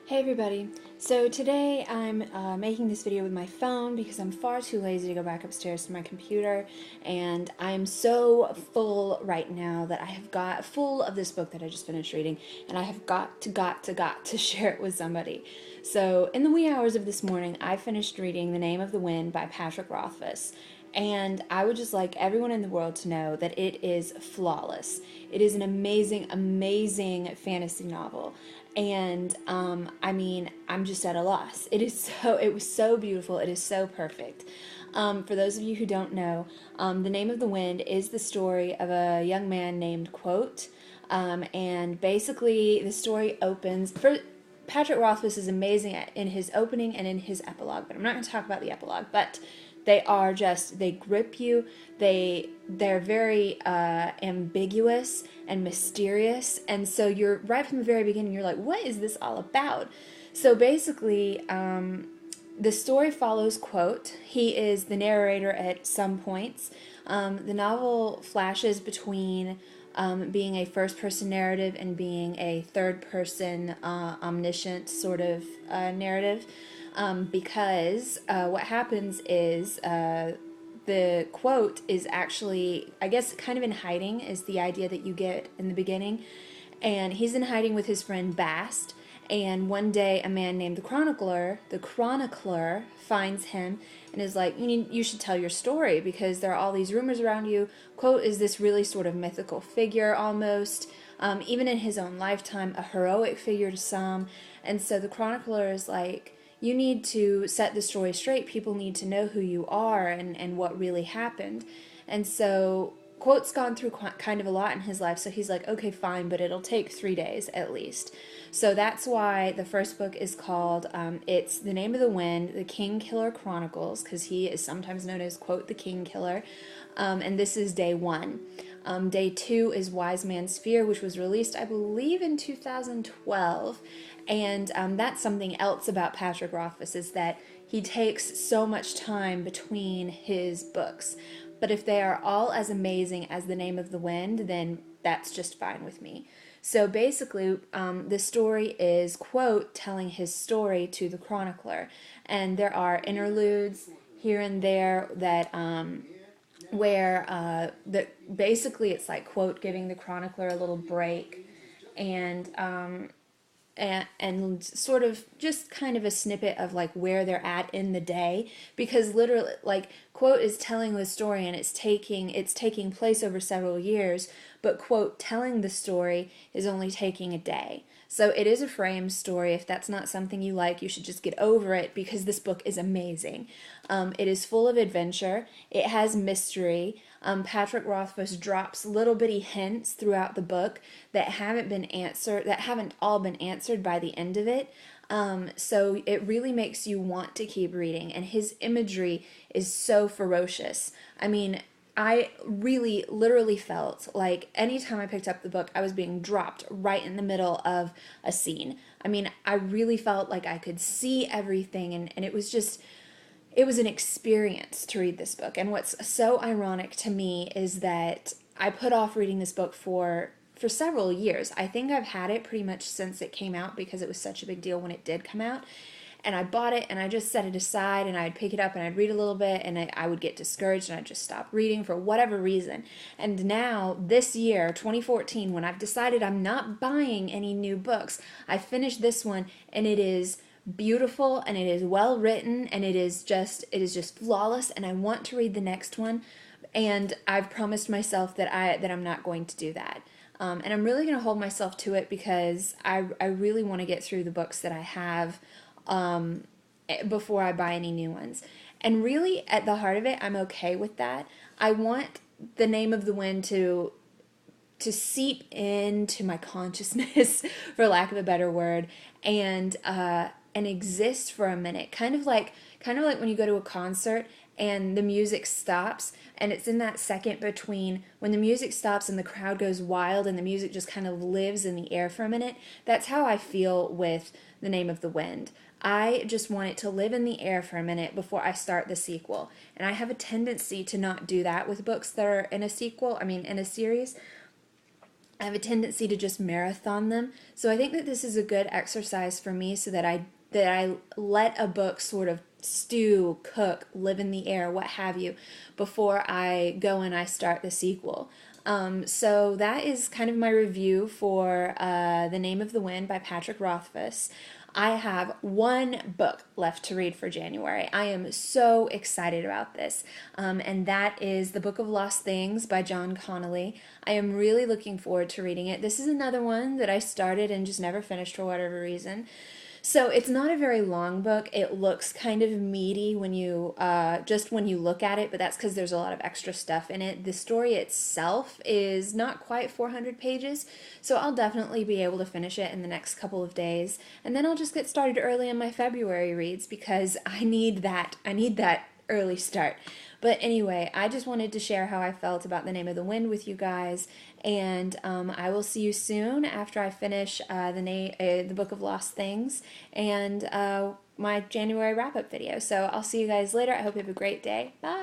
Hey everybody. So today I'm making this video with my phone because I'm far too lazy to go back upstairs to my computer, and I'm so full right now that I have got full of this book that I just finished reading, and I have got to share it with somebody. So in the wee hours of this morning, I finished reading The Name of the Wind by Patrick Rothfuss. And I would just like everyone in the world to know that it is flawless. It is an amazing, amazing fantasy novel. And I'm just at a loss. It was so beautiful. It is so perfect. For those of you who don't know, The Name of the Wind is the story of a young man named Quote. And basically, the story opens. Patrick Rothfuss is amazing in his opening and in his epilogue, but I'm not going to talk about the epilogue. But they grip you. They're very ambiguous and mysterious, and so you're right from the very beginning. You're like, what is this all about? So basically, the story follows Quote. He is the narrator at some points. The novel flashes between being a first-person narrative and being a third-person omniscient sort of narrative, because what happens is the quote is actually, I guess, kind of in hiding, is the idea that you get in the beginning. And he's in hiding with his friend Bast. And one day, a man named the chronicler finds him and is like, you should tell your story because there are all these rumors around you. Quote is this really sort of mythical figure almost, even in his own lifetime, a heroic figure to some. And so the chronicler is like, you need to set the story straight. People need to know who you are and what really happened. And so Quote's gone through kind of a lot in his life, so he's like, okay, fine, but it'll take 3 days at least. So that's why the first book is called, it's The Name of the Wind, The King Killer Chronicles, because he is sometimes known as, Quote, the King Killer. And this is day one. Day two is Wise Man's Fear, which was released, I believe, in 2012. And that's something else about Patrick Rothfuss, is that he takes so much time between his books. But if they are all as amazing as The Name of the Wind, then that's just fine with me. So basically, the story is Quote telling his story to the chronicler. And there are interludes here and there that where that basically it's like Quote giving the chronicler a little break, and and sort of just kind of a snippet of like where they're at in the day, because literally like Quote is telling the story and it's taking place over several years, but Quote telling the story is only taking a day. So it is a frame story. If that's not something you like, you should just get over it because this book is amazing. It is full of adventure. It has mystery. Patrick Rothfuss drops little bitty hints throughout the book that haven't all been answered by the end of it. So it really makes you want to keep reading, and his imagery is so ferocious. I mean, I really literally felt like anytime I picked up the book, I was being dropped right in the middle of a scene. I mean, I really felt like I could see everything, and it was an experience to read this book. And what's so ironic to me is that I put off reading this book for several years. I think I've had it pretty much since it came out because it was such a big deal when it did come out. And I bought it and I just set it aside, and I'd pick it up and I'd read a little bit, and I would get discouraged and I'd just stop reading for whatever reason. And now, this year, 2014, when I've decided I'm not buying any new books, I finished this one, and it is beautiful and it is well written and it is just flawless, and I want to read the next one, and I've promised myself that I'm not going to do that. And I'm really going to hold myself to it because I really want to get through the books that I have before I buy any new ones. And really, at the heart of it, I'm okay with that. I want The Name of the Wind to seep into my consciousness, for lack of a better word, and exist for a minute, kind of like when you go to a concert and the music stops, and it's in that second between when the music stops and the crowd goes wild and the music just kind of lives in the air for a minute. That's how I feel with The Name of the Wind. I just want it to live in the air for a minute before I start the sequel. And I have a tendency to not do that with books that are in a series. I have a tendency to just marathon them. So I think that this is a good exercise for me so that I let a book sort of stew, cook, live in the air, what have you, before I go and I start the sequel. So that is kind of my review for The Name of the Wind by Patrick Rothfuss. I have one book left to read for January. I am so excited about this. And that is The Book of Lost Things by John Connolly. I am really looking forward to reading it. This is another one that I started and just never finished for whatever reason. So it's not a very long book. It looks kind of meaty when you just when you look at it, but that's because there's a lot of extra stuff in it. The story itself is not quite 400 pages, so I'll definitely be able to finish it in the next couple of days, and then I'll just get started early on my February reads because I need that. I need that early start. But anyway, I just wanted to share how I felt about The Name of the Wind with you guys, and I will see you soon after I finish the Book of Lost Things and my January wrap-up video. So I'll see you guys later. I hope you have a great day. Bye!